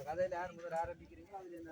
கதையில யார் முதல் ஆரம்பிக்கிறீங்களோ அதுல என்ன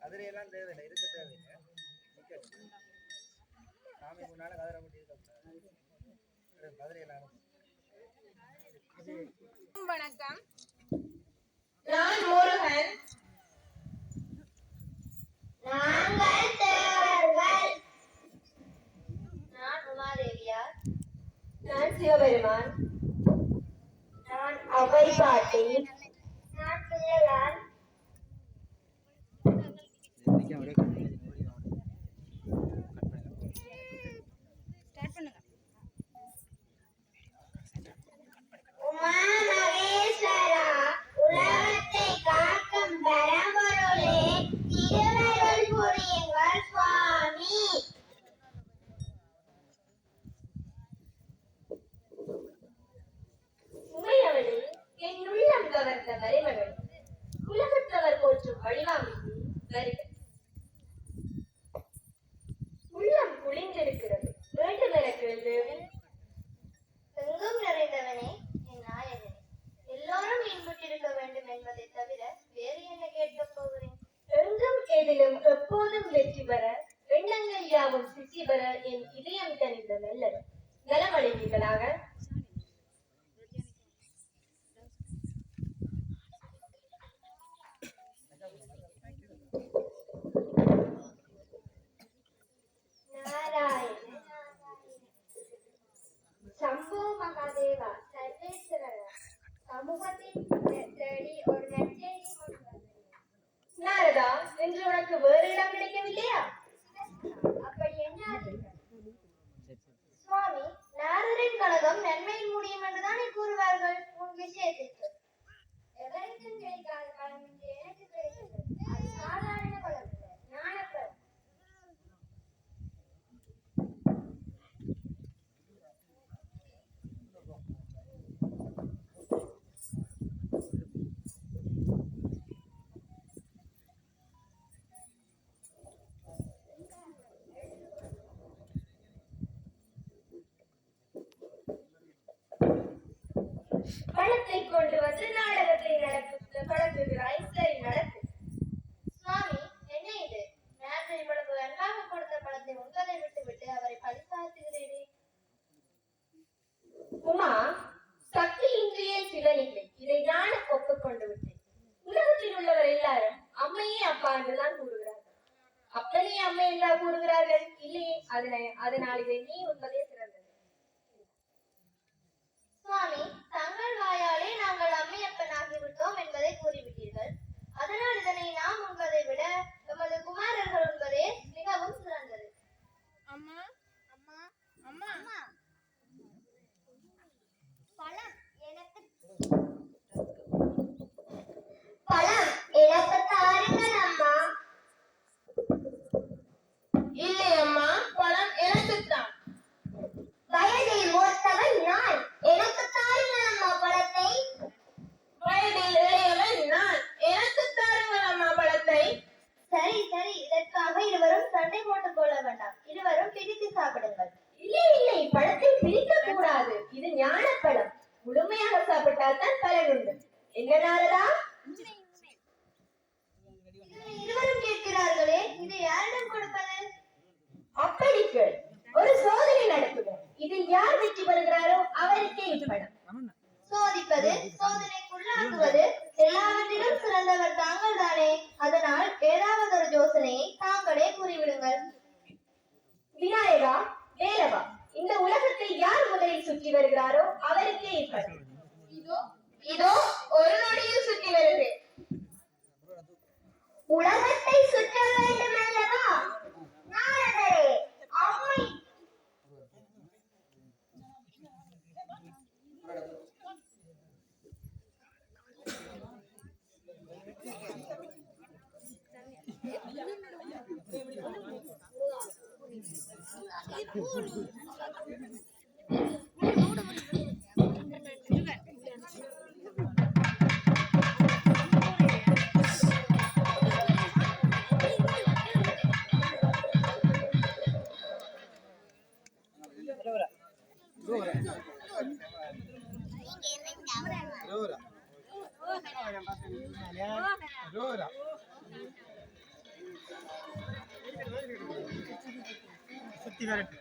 கதிரை எல்லாம் தேவையில்லை, இருக்க தேவையில்லை. சாமி முன்னால கதிரை போட்டு இருக்க கதிரை எல்லாம். வணக்கம், நான் முருகன். நாங்கள் தேவர்கள். நான் உமாதேவியார். நான் சிவபெருமான். நான் அவை பாட்டி. நான் பிள்ளையார். உலகத்தவர் போற்றும் வடிவாமிக்கு வருக. உள்ளம் குளிந்திருக்கிறது, வேண்டுமென கேள்வி. எங்கும் நிறைந்தவனே, என் நாயகனே, எல்லோரும் இன்புற்றிருக்க வேண்டும் என்பதை தவிர வேறு என்ன கேட்கப் போகிறேன்? எங்கும் எதிலும் எப்போதும் வெற்றி பெற, எண்ணங்கள் யாவும் சித்தி பெற என் இதயம் தனிந்த நல்லது. நலமடைவீர்களாக. சம்போ மகாதேவா, சர்வேஸ்வரரா, சமூகத்தின் தேடி ஒரு நற்செய்தி கொண்டு வந்தேன். நாரதா, என்று உனக்கு வேறு இடம் கிடைக்கவில்லையா? அப்படி என்ன? சுவாமி, நாரதரின் கழகம் நன்மையில் முடியும் என்றுதானே கூறுவார்கள். உன் விஷயத்திற்கு எவருக்கும் கிடைக்காத பலம் என்று எனக்கு கிடைத்தது. அது சாதாரண பலம் இல்லை, ஞானப்பலம். பணத்தை கொண்டு வந்து நாடகத்தை நடத்துகிறாய். சரி, நடத்து. சுவாமி, என்ன இது? நேரத்தில் இவ்வளவு அன்பாக கொடுத்த பணத்தை உங்களை விட்டுவிட்டு அவரை பழிசாத்துகிறீரே. உமா, சக்தி இன்றியே சிவனில்லை, இதை நான் ஒப்புக்கொண்டு விட்டேன். உலகத்தில் உள்ளவர் எல்லாரும் அம்மையே அப்பா என்றுதான் கூறுகிறார்கள். அப்பனே அம்மை என்றா கூறுகிறார்கள்? இல்லையே. அதனால் இதை நீ உண்பதே சிறந்தது. சுவாமி, தங்கள் வாயாலே நாங்கள் அம்மையப்பனாகிவிட்டோம் என்பதை கூறிவிட்டீர்கள். அதனால் இதனை நாம் உண்பதை விட எமது குமாரர்கள் உண்பதே மிகவும் சிறந்தது. அம்மா அம்மா அம்மா அம்மா, பழம் எனக்கு தாருங்கள் அம்மா. இல்லை அம்மா, பழம் எனக்குத்தான். வயதில் மூத்தவன் நான், எனக்கு தாருங்கள் அம்மா பழத்தை. வயதில் இளையவன் நான், எனக்கு தாருங்கள் அம்மா பழத்தை. சரி சரி, இதற்காக இருவரும் சண்டை போட்டு வருகிறாரோ அவருக்கே இப்படி. இதோ இதோ ஒரு நொடியில் சுற்றி வருகிறேன். உலகத்தை சுற்ற வேண்டும் அல்லவா நாரதரே? அம்மை சுத்தி வரட்டு.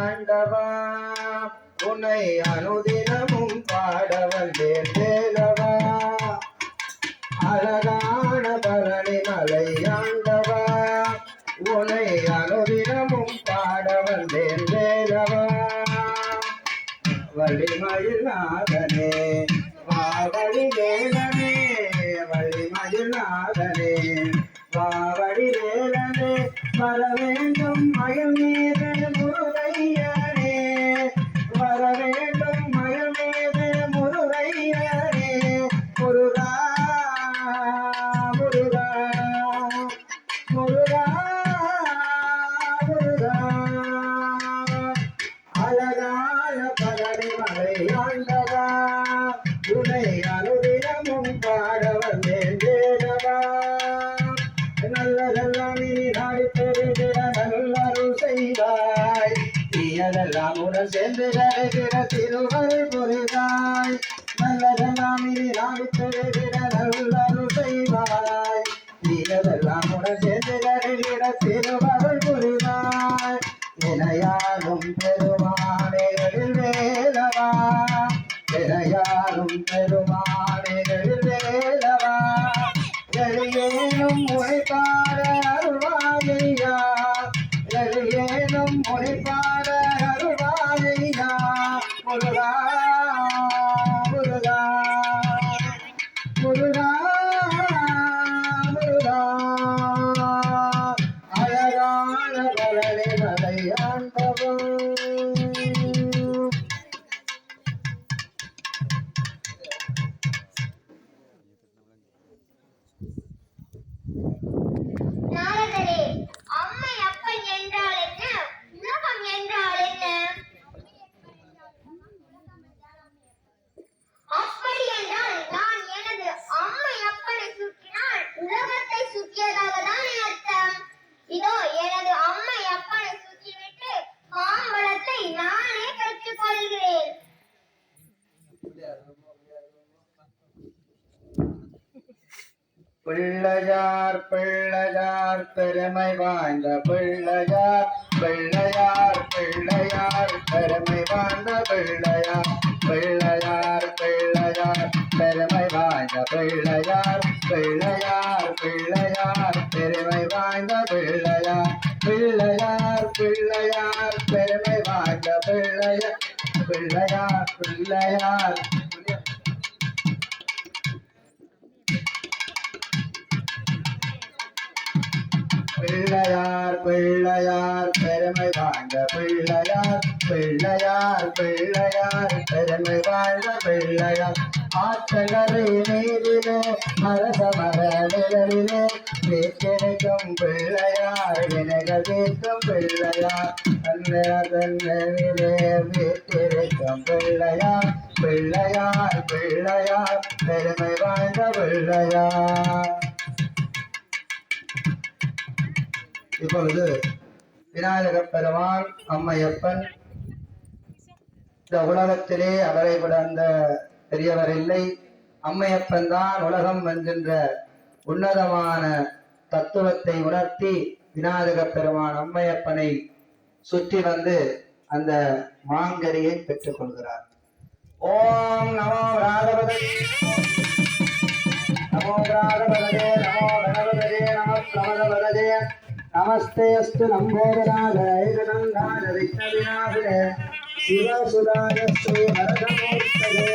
ஆண்டவா உன்னை அனுதினமும் பாட வந்தேன் வேலவா. அழகான பழனி மலை ஆண்டவா உன்னை அனுதினமும் பாட வந்தேன் வேலவா. வள்ளிமயில் நாதனே வாவடி வேலனே, வள்ளிமயில் நாதனே வாவடி வேலனே, வர வேண்டும் மயில் மீது முருகையனே, வர வேண்டும் மயில் மீது முருகையனே. முருகா முருகா முருகா முருகா. அழகான பழனி மலை ஆண்டவா உன்னை அனுதினமும் பாட வந்தேன் வேலவா. நல்லதெல்லாம் இனி நாடி பெறுகிற நல்லருள் செய்வாய், தீயதெல்லாம் உடன் சேர்ந்து கருகிற திருவருள் புரிவாய். நல்லதெல்லாம் இனி நாடி பெறுகிற நல்லருள் செய்வாய், தீயதெல்லாம் உடன் சேர்ந்து கருகிற திருவருள் புரிவாய். இணையாலும் பெருமானே வேலவா, இணையாலும் பெருமானே வேலவா. எளியேனும் மொழிபாட அருள்வாயா, எளியேனும் மொழிபாட அருள்வாயா. முருகா முருகா முருகா முருகா. அழகான பழனி மலை ஆண்டவா. நாரதரே, அம்மை அப்பன் என்றால் என்ன? உலகம் என்றால் என்ன? அப்படி என்றால் நான் எனது அம்மை அப்பனை சுற்றினால் உலகத்தை சுற்றியதாக தானே அர்த்தம். இதோ எனது அம்மை அப்பனை சுற்றிவிட்டு மாம்பழத்தை நானே பெற்றுக் கொள்கிறேன். பிள்ளையார் பிள்ளையார் பெருமை வாய்ந்த பிள்ளையார், பிள்ளையார் பிள்ளையார் பெருமை வாய்ந்த பிள்ளையார், பிள்ளையார் பிள்ளையார் பெருமை வாய்ந்த பிள்ளையார், பிள்ளையார் பிள்ளையார் பெருமை வாய்ந்த பிள்ளையார், பிள்ளையார் பிள்ளையார் பெருமை வாய்ந்த பிள்ளையார், பிள்ளையார் பிள்ளையார் பிள்ளையார் பிள்ளையார் பெருமை வாய்ந்த பிள்ளையார், பிள்ளையார் பிள்ளையார் பெருமை வாய்ந்த பிள்ளையார். ஆற்றங்கரை நீரிலே அரசமர நிழலிலே வீட்டிருக்கும் பிள்ளையார், வினைகள் தீர்க்கும் பிள்ளையார், தன்னிலே வீட்டிருக்கும் பிள்ளையார், பிள்ளையார் பிள்ளையார் பெருமை வாய்ந்த பிள்ளையார். இப்பொழுது விநாயகப் பெருமான் அம்மையப்பன் இந்த உலகத்திலே அவரை விட அந்த பெரியவர் இல்லை, அம்மையப்பன் தான் உலகம் என்கின்ற உன்னதமான தத்துவத்தை உணர்த்தி விநாயகப் பெருமான் அம்மையப்பனை சுற்றி வந்து அந்த மாங்கரியை பெற்றுக் கொள்கிறார். ஓம் நமோ ராகவதே நமோ ராகவதே நமோ கணபதே நம பிரமதவதே நமஸ்தே அஸ்து நம்போதனாத ஏகதந்தான விக்ன விநாசனே சிவசுதாய ஸ்ரீ வரதமூர்த்ததே.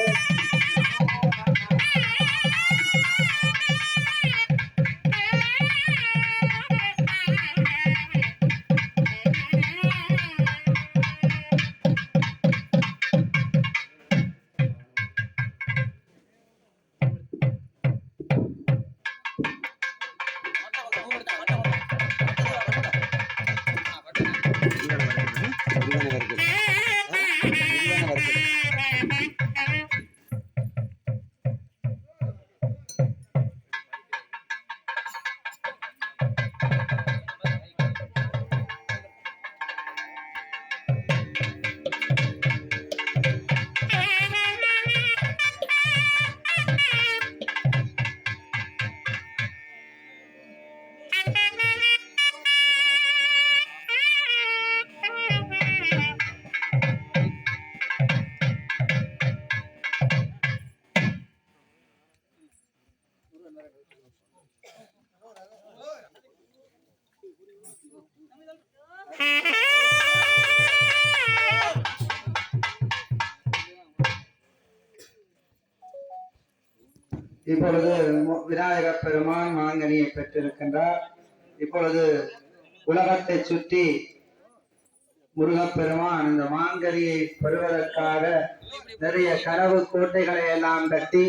இப்பொழுது விநாயகப் பெருமான் மாங்கனியை பெற்றிருக்கின்றார். இப்பொழுது உலகத்தை சுற்றி முருகப்பெருமான் இந்த மாங்கனியை பெறுவதற்காக நிறைய கனவு கோட்டைகளை எல்லாம் கட்டி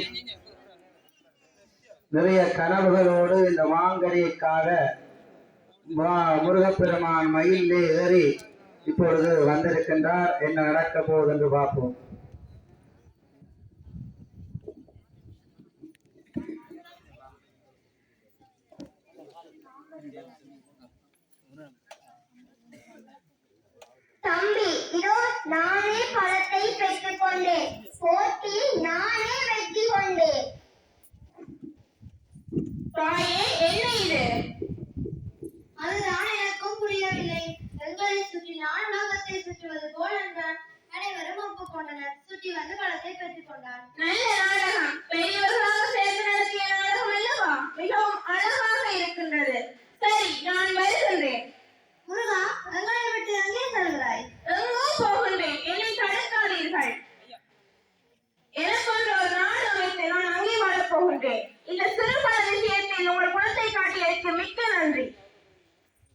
நிறைய கனவுகளோடு இந்த மாங்கனிக்காக முருகப்பெருமான் மயிலே ஏறி இப்பொழுது வந்திருக்கின்றார். என்ன நடக்க போகுது என்று பார்ப்போம். தம்பி, இதோ நானே பழத்தை பெற்றுக் கொண்டேன். போட்டியில் நானே வெற்றி கொண்டேன். தாயே, என்ன இது? அதுதான் எனக்கும் புரியவில்லை. எங்களை சுற்றி நான் உலகத்தை சுற்றுவது போல் என்றான். அனைவரும் ஒப்புக்கொண்டனர். சுற்றி வந்து பழத்தை பெற்றுக் கொண்டார். நல்ல நாடகம். பெரியவர்களாக சேர்ந்து நடத்திய நாடகம் அல்லவா? மிகவும் அழகாக இருக்கின்றது. சரி, நான் வருகின்றேன். முருகா, எங்களை விட்டு எங்கே செல்கிறாய்? எங்கும் போகின்றேன். என்னை தடுக்காதீர்கள். எனக்கொன்று ஒரு நாடு அமைத்து நான் அங்கே வாழப் போகின்றேன். இந்த சிறுபல விஷயத்தில் உங்கள் குணத்தை காட்டியதற்கு மிக்க நன்றி.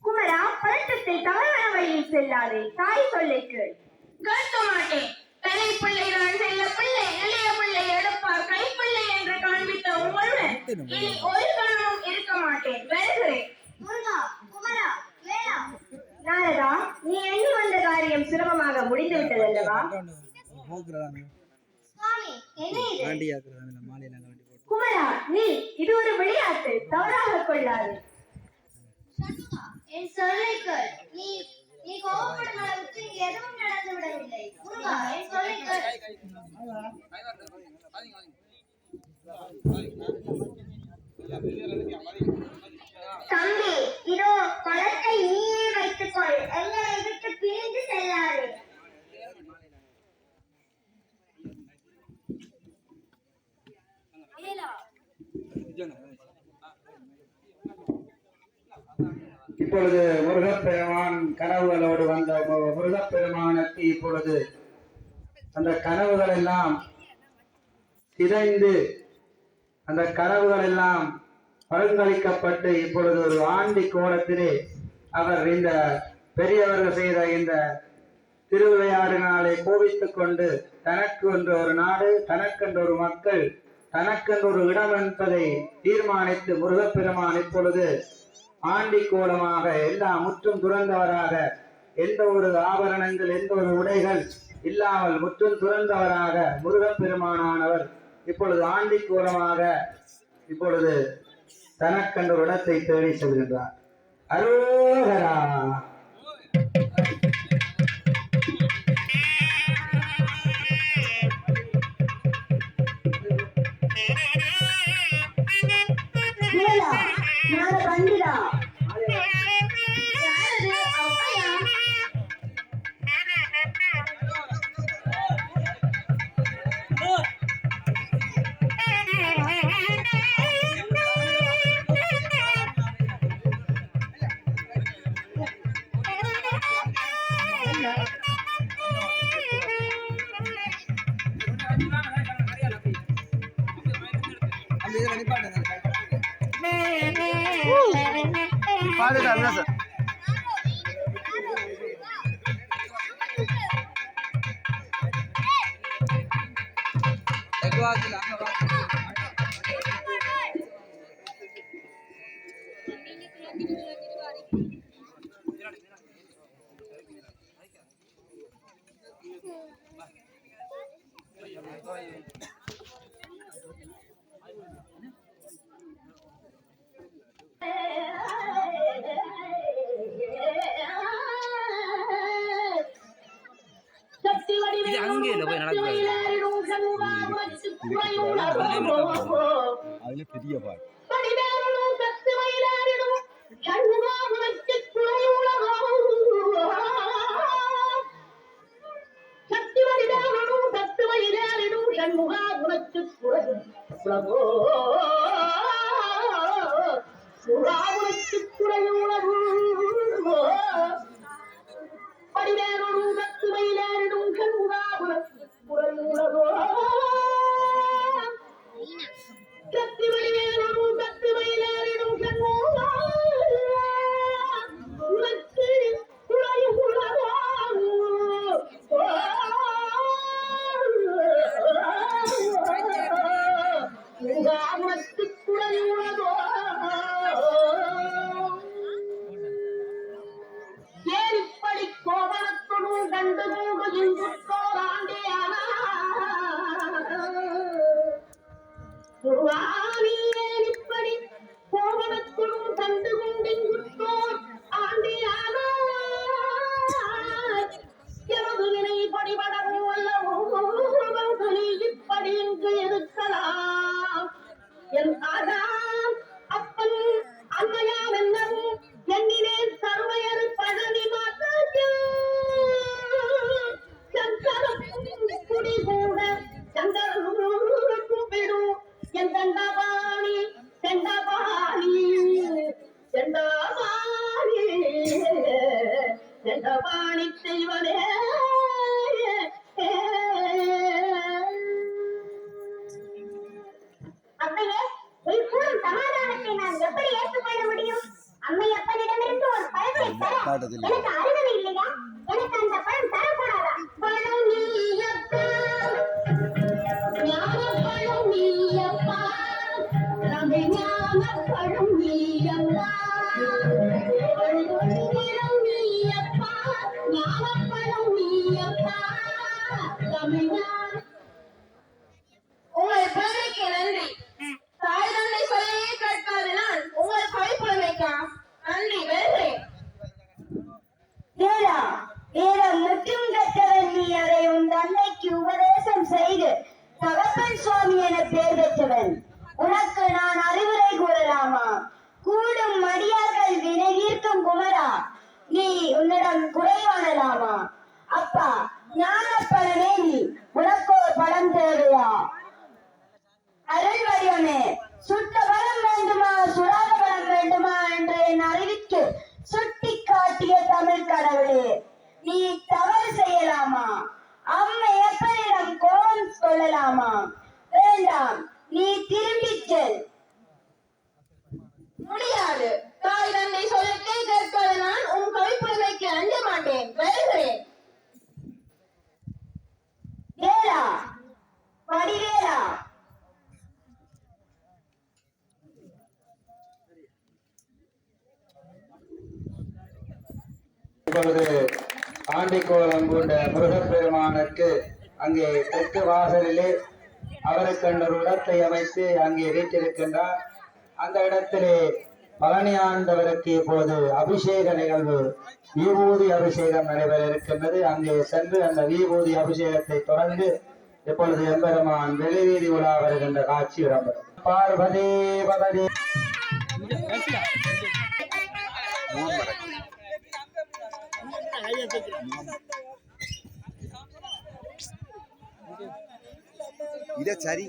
குமரா, பழக்கத்தை தவறான வழியில் செல்லாதே. தாய் சொல்லை கேள். கேட்க மாட்டேன். தலை பிள்ளை நான் செல்ல பிள்ளை, இளைய பிள்ளை எடுப்பார் கைப்பிள்ளை என்று காண்பித்த உங்களுடன் இனி ஒரு கணமும் இருக்க மாட்டேன். வருகிறேன். முருகா, குமரா, வேளா. நாரதா, நீ எண்ணி வந்த காரியம் சுலபமாக முடிந்து விட்டது அல்லவா? சுவாமி, என்ன இது? குமரா, நீ இது ஒரு விளையாட்டு, தவறாக கொள்ளாது. சண்முகா, என் சொல்லை கேள். நீ கோபப்படும் அளவுக்கு இங்கு எதுவும் நடந்து விடவில்லை. முருகா, என் சொல்லை கேள். தம்பி, இதோ பழத்தை நீயே வைத்துக்கொள். எங்களை விட்டு பிரிந்து செல்லாதே. இப்பொழுது முருகப்பெருமான் கனவுகளோடு வந்த முருகப்பெருமானுக்கு இப்பொழுது அந்த கனவுகள் எல்லாம் சிதைந்து அந்த கனவுகள் எல்லாம் பரிந்துரைக்கப்பட்டு இப்பொழுது ஒரு ஆண்டி கோலத்திலே அவர் இந்த பெரியவர்கள் செய்த இந்த திருவிளையாடினாலே கோபித்துக் கொண்டு தனக்கு என்று ஒரு நாடு, தனக்கென்று ஒரு மக்கள், தனக்கென்று ஒரு இடம் என்பதை தீர்மானித்து முருகப்பெருமான் இப்பொழுது ஆண்டி கோலமாக எல்லாம் முற்றும் துறந்தவராக, எந்த ஒரு ஆபரணங்கள் எந்த ஒரு உடைகள் இல்லாமல் முற்றும் துறந்தவராக முருகப்பெருமானானவர் இப்பொழுது ஆண்டி கோலமாக இப்பொழுது தனக்கென்ற ஒரு இடத்தை தேடி செல்கின்றார். அரோகரா. இது அங்கே இல்லை போய் நடக்கிறது அதுல பெரிய பாட்டு உங்கள் பேருக்கு நன்றி. தாய் தந்தை சொல்லையே கேட்காத நான் உங்கள் கைப்புலமைக்கா நன்றி. வருகிறேன். வேதம் முற்றும் கற்றவன் நீ, அதை உன் தந்தைக்கு உபதேசம் செய்து தகப்பன் சுவாமி என பெயர் பெற்றவன். உனக்கு நான் அறிவுரை கூறலாமா? கூடும் மடியார்கள் வினை தீர்க்கும் குமரா, நீ உன்னிடம் குறை காணலாமா? அப்பா ஞானப்பழமே, நீ உனக்கு ஒரு படம் தேவையா? அருள் வடிவமே, சுட்ட பலம் வேண்டுமா சுடாத பலம் வேண்டுமா என்று என் அறிவிக்கு சுட்டி காட்டிய தமிழ் கடவுளே, நீ தவறு செய்யலாமா? அம்மை எப்பனிடம் கோபம் கொள்ளலாமா? வேண்டாம், நீ திரும்பிச் செல். முடியாது. தாய் தந்தை சொல்லத்தை கேட்காத நான் உன் கைப்புலமைக்கு அஞ்ச மாட்டேன். வருகிறேன். வேலா, வடிவேலா, இப்பொழுது ஆண்டிக்கோலம் பூண்ட முருகப்பெருமானுக்கு அங்கே தெற்கு வாசலிலே அவருக்கு ஒரு இடத்தை அமைத்து அங்கே வீட்டிருக்கின்றார். அந்த இடத்திலே பழனி ஆண்டவருக்கு இப்போது அபிஷேக நிகழ்வு, விபூதி அபிஷேகம் நடைபெற இருக்கின்றது. அங்கே சென்று அந்த விபூதி அபிஷேகத்தை தொடர்ந்து இப்பொழுது எம்பெருமான் வெளிவீதி உலா வருகின்ற காட்சி இடம்பெறும். பார்வதி பதவி இத சரி